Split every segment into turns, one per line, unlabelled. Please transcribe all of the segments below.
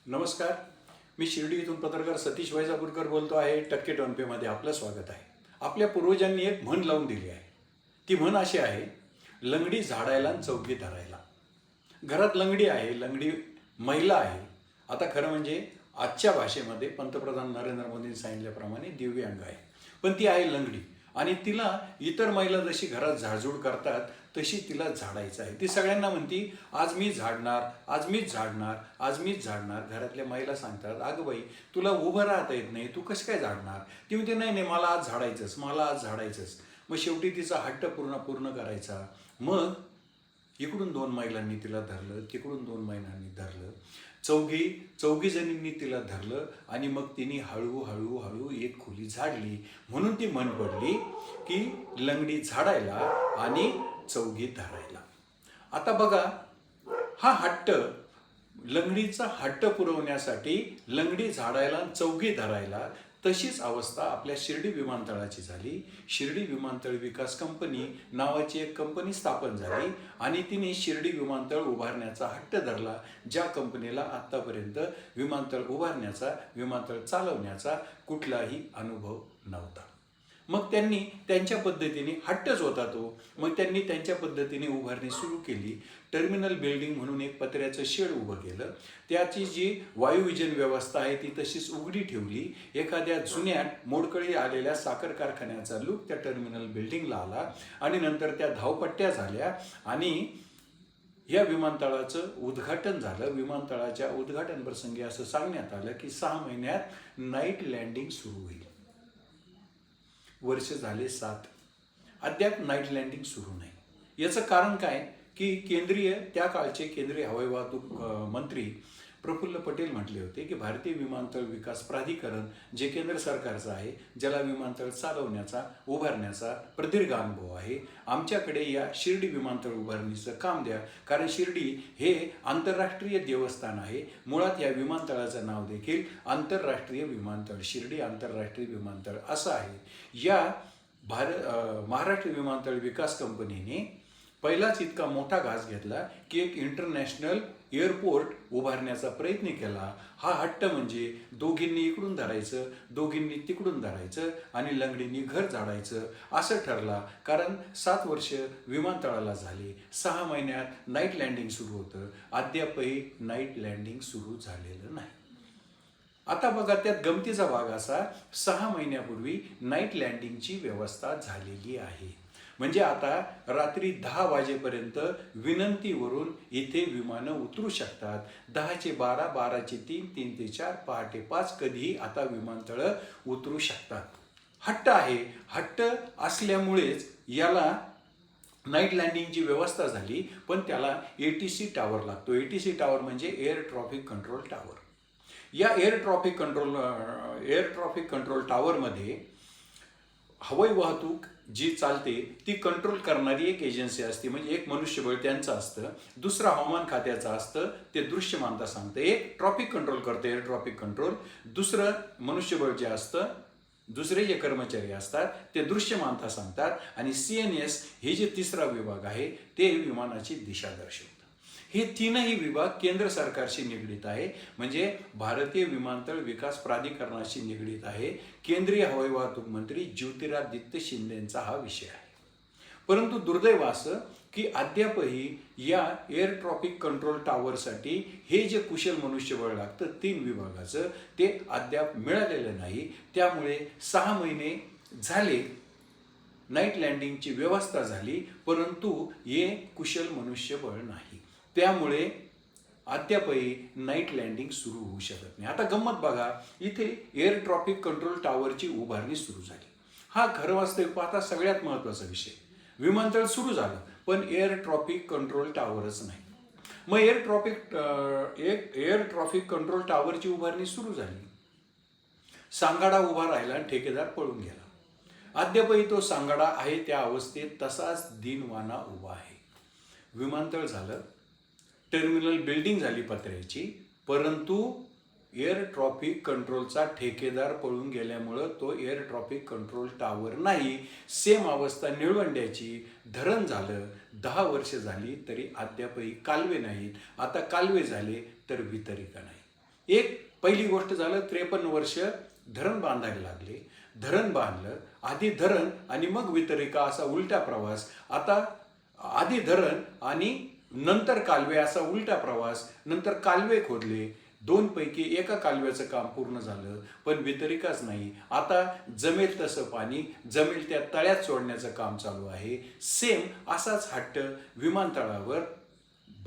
नमस्कार. मी शिर्डी इथून पत्रकार सतीश वैजापूरकर बोलतो आहे. टक्के टोनपेमध्ये आपलं स्वागत आहे. आपल्या पूर्वजांनी एक म्हण लावून दिली आहे. ती म्हण अशी आहे, लंगडी झाडायला आणि चौकी धरायला. घरात लंगडी आहे, लंगडी महिला आहे. आता खरं म्हणजे आजच्या भाषेमध्ये पंतप्रधान नरेंद्र मोदींनी सांगितल्याप्रमाणे दिव्यांग आहे, पण ती आहे लंगडी. आणि तिला इतर महिला जशी घरात झाडझूड करतात तशी तिला झाडायचं आहे. ती सगळ्यांना म्हणती, आज मी झाडणार, आज मीच झाडणार, आज मीच झाडणार. घरातल्या महिला सांगतात, अगं बाई, तुला उभं राहता येत नाही, तू कसं काय झाडणार? ती म्हणते, नाही नाही, मला आज झाडायचंच, मला आज झाडायचंच. मग शेवटी तिचा हट्ट पूर्ण करायचा. मग इकडून 2 महिलांनी तिला धरलं, तिकडून 2 महिलांनी धरलं, चौघी जणींनी तिला धरलं आणि मग तिने हळू एक खोली झाडली. म्हणून ती म्हण पडली की लंगडी झाडायला आणि चौघी धरायला. आता बघा, हा हट्ट, लंगडीचा हट्ट पुरवण्यासाठी लंगडी झाडायला आणि चौघी धरायला, तशीच अवस्था आपल्या शिर्डी विमानतळाची झाली. शिर्डी विमानतळ विकास कंपनी नावाची एक कंपनी स्थापन झाली आणि तिने शिर्डी विमानतळ उभारण्याचा हट्ट धरला, ज्या कंपनीला आत्तापर्यंत विमानतळ उभारण्याचा, विमानतळ चालवण्याचा कुठलाही अनुभव नव्हता. मग त्यांनी त्यांच्या पद्धतीने, हट्टच होता तो, मग त्यांनी त्यांच्या पद्धतीने उभारणी सुरू केली. टर्मिनल बिल्डिंग म्हणून एक पत्र्याचं शेड उभं केलं. त्याची जी वायुविजन व्यवस्था आहे ती तशीच उघडी ठेवली. एखाद्या जुन्या मोडकळी आलेल्या साखर कारखान्याचा लूक त्या टर्मिनल बिल्डिंगला आला आणि नंतर त्या धावपट्ट्या झाल्या आणि या विमानतळाचं उद्घाटन झालं. विमानतळाच्या उद्घाटन प्रसंगी असं सांगण्यात आलं की 6 महिन्यात नाईट लँडिंग सुरू होईल. वर्ष झाले 7, अद्याप नाईट लँडिंग सुरू नाही. याचं कारण काय की त्या काळचे केंद्रीय हवाई वाहतूक मंत्री प्रफुल्ल पटेल म्हटले होते की भारतीय विमानतळ विकास प्राधिकरण, जे केंद्र सरकारचं आहे, ज्याला विमानतळ चालवण्याचा, उभारण्याचा प्रदीर्घ अनुभव आहे, आमच्याकडे या शिर्डी विमानतळ उभारणीचं काम द्या. कारण शिर्डी हे आंतरराष्ट्रीय देवस्थान आहे. मुळात या विमानतळाचं नाव देखील आंतरराष्ट्रीय विमानतळ, शिर्डी आंतरराष्ट्रीय विमानतळ असं आहे. या महाराष्ट्र विमानतळ विकास कंपनीने पहिलाच इतका मोठा घास घेतला की एक इंटरनॅशनल एअरपोर्ट उभारण्याचा प्रयत्न केला. हा हट्ट म्हणजे दोघींनी इकडून धरायचं, दोघींनी तिकडून धरायचं आणि लंगडींनी घर झाडायचं असं ठरला. कारण 7 वर्ष विमानतळाला झाली, 6 महिन्यात नाईट लँडिंग सुरू होतं, अद्यापही नाईट लँडिंग सुरू झालेलं नाही. आता बघा, त्यात गमतीचा भाग असा, 6 महिन्यापूर्वी नाईट लँडिंगची व्यवस्था झालेली आहे. म्हणजे आता रात्री 10 वाजेपर्यंत विनंतीवरून इथे विमानं उतरू शकतात. 10चे 12, 12चे 3, 3 ते 4, पहाटे 5 कधीही आता विमानतळं उतरू शकतात. हट्ट आहे. हट्ट असल्यामुळेच याला नाईट लँडिंगची व्यवस्था झाली. पण त्याला ATC टावर लागतो. ATC टावर म्हणजे एअर ट्रॉफिक कंट्रोल टावर. या एअर ट्रॉफिक कंट्रोल टावरमध्ये हवाई वाहतूक जी चालते ती कंट्रोल करणारी एक एजन्सी असते. म्हणजे एक मनुष्यबळ त्यांचं असतं, दुसरं हवामान खात्याचं असतं, ते दृश्यमानता सांगतं. एक ट्रॉफिक कंट्रोल करतं, एअर ट्रॉफिक कंट्रोल. दुसरं मनुष्यबळ जे असतं, दुसरे जे कर्मचारी असतात ते दृश्यमानता सांगतात. आणि CNS हे जे तिसरा विभाग आहे ते विमानाची दिशा दर्शवतं. हे तीनही विभाग केंद्र सरकारशी निगडीत आहे. म्हणजे भारतीय विमानतळ विकास प्राधिकरणाशी निगडीत आहे. केंद्रीय हवाई वाहतूक मंत्री ज्योतिरादित्य शिंदेंचा हा विषय आहे. परंतु दुर्दैव असं की अद्यापही या एअर ट्रॉफिक कंट्रोल टावरसाठी हे जे कुशल मनुष्यबळ लागतं 3 विभागाचं, ते अद्याप मिळालेलं नाही. त्यामुळे 6 महिने झाले, नाईट लँडिंगची व्यवस्था झाली, परंतु हे कुशल मनुष्यबळ नाही. त्यामुळे अद्यापही नाईट लँडिंग सुरू होऊ शकत नाही. आता गंमत बघा, इथे एअर ट्रॉफिक कंट्रोल टावरची उभारणी सुरू झाली. हा खरं वास्तविक पाहता सगळ्यात महत्त्वाचा विषय. विमानतळ सुरू झालं पण एअर ट्रॉफिक कंट्रोल टावरच नाही. मग एअर ट्रॉफिक कंट्रोल टावरची उभारणी सुरू झाली. सांगाडा उभा राहिला आणि ठेकेदार पळून गेला. अद्यापही तो सांगाडा आहे त्या अवस्थेत तसाच दिनवाना उभा आहे. विमानतळ झालं, टर्मिनल बिल्डिंग झाली पत्र्याची, परंतु एअर ट्रॉफिक कंट्रोलचा ठेकेदार पळून गेल्यामुळं तो एअर ट्रॉफिक कंट्रोल टावर नाही. सेम अवस्था निळवंड्याची. धरण झालं, 10 वर्ष झाली तरी अद्यापही कालवे नाहीत. आता कालवे झाले तर वितरिका नाही. एक पहिली गोष्ट झालं, 53 वर्ष धरण बांधायला लागले. धरण बांधलं, आधी धरण आणि मग वितरिका असा उलटा प्रवास. आता आधी धरण आणि नंतर कालवे असा उलटा प्रवास. नंतर कालवे खोदले, 2 पैकी एका कालव्याचं काम पूर्ण झालं, पण वितरिकाच नाही. आता जमेल तसं पाणी जमेल त्या तळ्यात सोडण्याचं काम चालू आहे. सेम असाच हट्ट विमानतळावर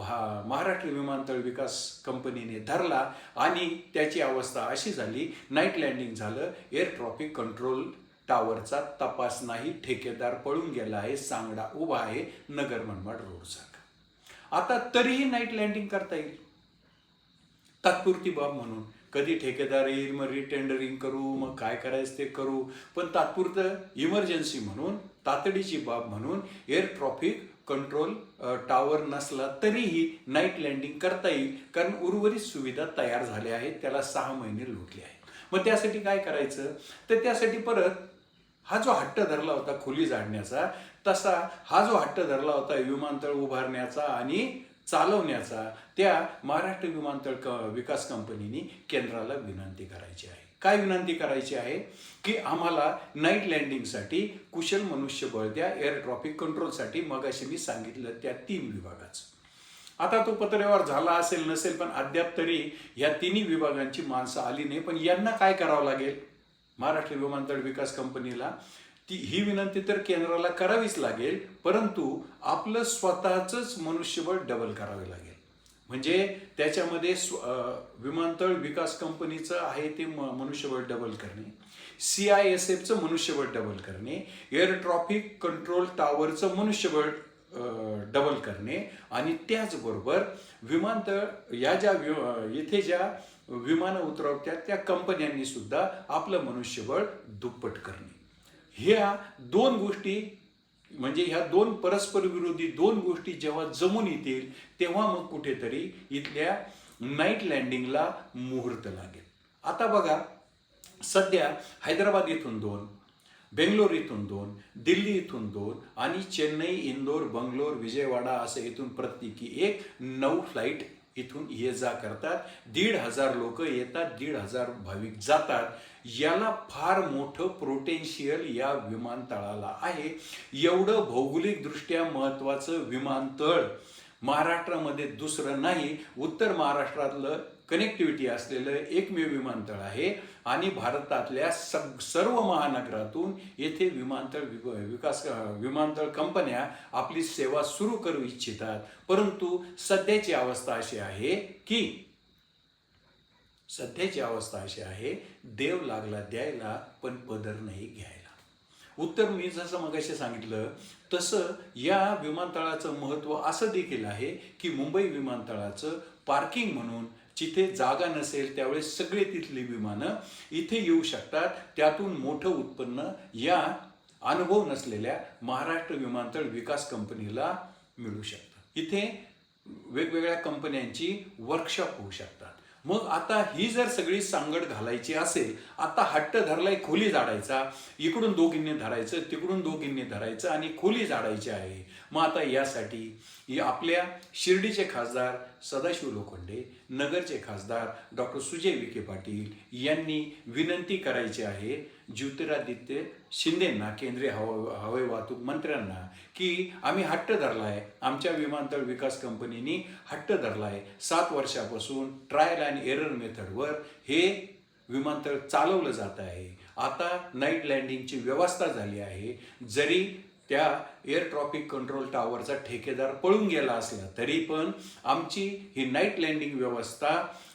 महाराष्ट्र विमानतळ विकास कंपनीने धरला आणि त्याची अवस्था अशी झाली, नाईट लँडिंग झालं, एअर ट्रॅफिक कंट्रोल टावरचा तपास नाही, ठेकेदार पळून गेला आहे, सांगडा उभा आहे नगर मनमाड रोडसारखा. आता तरीही नाईट लँडिंग करता येईल, तात्पुरती बाब म्हणून. कधी ठेकेदार येईल, मग रिटेंडरिंग करू, मग काय करायचं ते करू, पण तात्पुरतं इमर्जन्सी म्हणून, तातडीची बाब म्हणून एअर ट्रॅफिक कंट्रोल टावर नसला तरीही नाईट लँडिंग करता येईल, कारण उर्वरित सुविधा तयार झाल्या आहेत. त्याला 6 महिने लुटले आहेत. मग त्यासाठी काय करायचं, तर त्यासाठी परत हा जो हट्ट धरला होता खोली जाडण्याचा, तसा हा जो हट्ट धरला होता विमानतळ उभारण्याचा आणि चालवण्याचा, त्या महाराष्ट्र विमानतळ विकास कंपनीने केंद्राला विनंती करायची आहे. काय विनंती करायची आहे, की आम्हाला नाईट लँडिंगसाठी कुशल मनुष्यबळ द्या, एअर ट्रॅफिक कंट्रोलसाठी मगाशी मी सांगितलं त्या 3 विभागाचं. आता तो पत्रव्यवहार झाला असेल नसेल, पण अद्याप तरी या 3 विभागांची माणसं आली नाही. पण यांना काय करावं लागेल, महाराष्ट्र विमानतळ विकास कंपनीला ही विनंती तर केंद्राला करावीच लागेल, परंतु आपलं स्वतःचंच मनुष्यबळ डबल करावे लागेल. म्हणजे त्याच्यामध्ये विमानतळ विकास कंपनीचं आहे ते मनुष्यबळ डबल करणे, CISFचं मनुष्यबळ डबल करणे, एअर ट्रॅफिक कंट्रोल टावरचं मनुष्यबळ डबल करणे, आणि त्याचबरोबर विमानतळ या ज्या इथे ज्या विमानं उतरवत्यात त्या कंपन्यांनी सुद्धा आपलं मनुष्यबळ दुप्पट करणे. ह्या 2 गोष्टी, म्हणजे ह्या 2 परस्पर विरोधी 2 गोष्टी जेव्हा जमून येतील, तेव्हा मग कुठेतरी इथल्या नाईट लँडिंगला मुहूर्त लागेल. आता बघा, सध्या हैदराबाद इथून 2, बेंगलोर इथून 2, दिल्ली इथून 2 आणि चेन्नई, इंदोर, बंगलोर, विजयवाडा असं इथून प्रत्येकी 9 फ्लाईट इथून ये जा करतात. 1,500 लोक येतात, 1,500 भाविक जातात. याला फार मोठं पोटेन्शियल या विमानतळाला आहे. एवढं भौगोलिकदृष्ट्या महत्त्वाचं विमानतळ महाराष्ट्रामध्ये दुसरं नाही. उत्तर महाराष्ट्रातलं कनेक्टिव्हिटी असलेलं एकमेव विमानतळ आहे आणि भारतातल्या सर्व महानगरातून येथे विमानतळ कंपन्या आपली सेवा सुरू करू इच्छितात. परंतु सध्याची अवस्था अशी आहे, देव लागला द्यायला पण पदर नाही घ्यायला. उत्तर मी जसं मगाशी सांगितलं तसं या विमानतळाचं महत्त्व असं देखील आहे की मुंबई विमानतळाचं पार्किंग म्हणून जिथे जागा नसेल त्यावेळेस सगळे तिथली विमानं इथे येऊ शकतात. त्यातून मोठं उत्पन्न या अनुभव नसलेल्या महाराष्ट्र विमानतळ विकास कंपनीला मिळू शकतं. इथे वेगवेगळ्या कंपन्यांची वर्कशॉप होऊ शकतात. मग आता ही जर सगळी सांगड घालायची असेल, आता हट्ट धरलाय खोली झाडायचा, इकडून दोघींनी धरायचं, तिकडून दोघींनी धरायचं आणि खोली झाडायची आहे. मग आता यासाठी आपल्या शिर्डीचे खासदार सदाशिव लोखंडे, नगरचे खासदार डॉक्टर सुजय विखे पाटील यांनी विनंती करायची आहे ज्योतिरादित्य शिंदेंना, केंद्रीय हवाई वाहतूक मंत्र्यांना, की आम्ही हट्ट धरलाय, आमच्या विमानतळ विकास कंपनीने हट्ट धरलाय, 7 वर्षापासून ट्रायल अँड एरर मेथडवर हे विमानतळ चालवलं जात आहे. आता नाईट लँडिंगची व्यवस्था झाली आहे. जरी त्या एअर ट्रॅफिक कंट्रोल टावरचा ठेकेदार पळून गेला असला तरी पण आमची ही नाईट लँडिंग व्यवस्था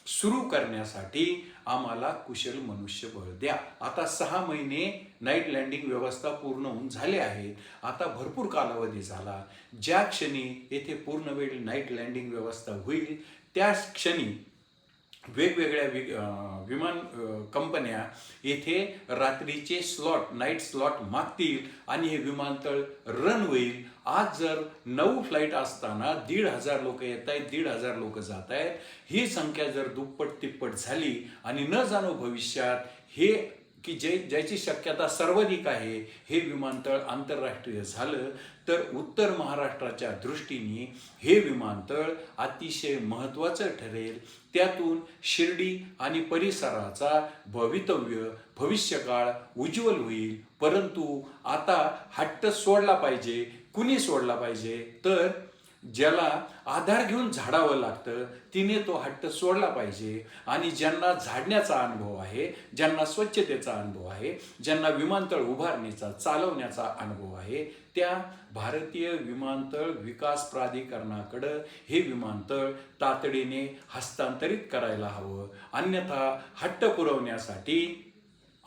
सुरू करण्यासाठी आम्हाला कुशल मनुष्यबळ द्या. आता 6 महिने नाईट लँडिंग व्यवस्था पूर्ण होऊन झाले आहेत. आता भरपूर कालावधी झाला. ज्या क्षणी येथे पूर्णवेळ नाईट लँडिंग व्यवस्था होईल त्या क्षणी वेगवेगळ्या विमान कंपन्या येथे रात्रीचे स्लॉट, नाईट स्लॉट मागतील आणि हे विमानतळ रन होईल. आज जर 9 फ्लाईट असताना 1,500 लोक येत आहेत, 1,500 लोक जात आहेत, ही संख्या जर दुप्पट तिप्पट झाली आणि न जाणो भविष्यात हे की ज्याची शक्यता सर्वाधिक आहे हे विमानतळ आंतरराष्ट्रीय झालं तर उत्तर महाराष्ट्राच्या दृष्टीने हे विमानतळ अतिशय महत्त्वाचं ठरेल. त्यातून शिर्डी आणि परिसराचा भविष्यकाळ उज्ज्वल होईल. परंतु आता हट्ट सोडला पाहिजे. कुणी सोडला पाहिजे तर ज्याला आधार घेऊन झाडावं लागतं तिने तो हट्ट सोडला पाहिजे. आणि ज्यांना झाडण्याचा अनुभव आहे, ज्यांना स्वच्छतेचा अनुभव आहे, ज्यांना विमानतळ उभारणीचा चालवण्याचा अनुभव आहे, त्या भारतीय विमानतळ विकास प्राधिकरणाकडं हे विमानतळ तातडीने हस्तांतरित करायला हवं. अन्यथा हट्ट पुरवण्यासाठी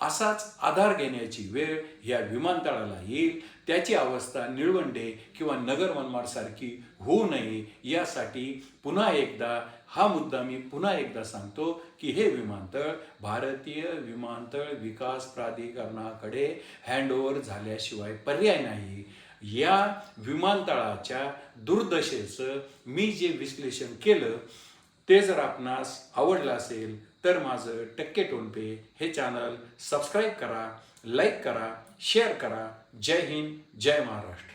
असाच आधार घेण्याची वेळ या विमानतळाला येईल. त्याची अवस्था निळवंडे किंवा नगर मनमाडसारखी होऊ नये यासाठी पुन्हा एकदा हा मुद्दा मी पुन्हा एकदा सांगतो की हे विमानतळ भारतीय विमानतळ विकास प्राधिकरणाकडे हँडओव्हर झाल्याशिवाय पर्याय नाही. या विमानतळाच्या दुर्दशेचं मी जे विश्लेषण केलं ते जर आपणास आवडलं असेल तर माझं टक्के टोनपे हे चॅनल सबस्क्राईब करा, लाईक करा, शेअर करा. जय हिंद, जय महाराष्ट्र.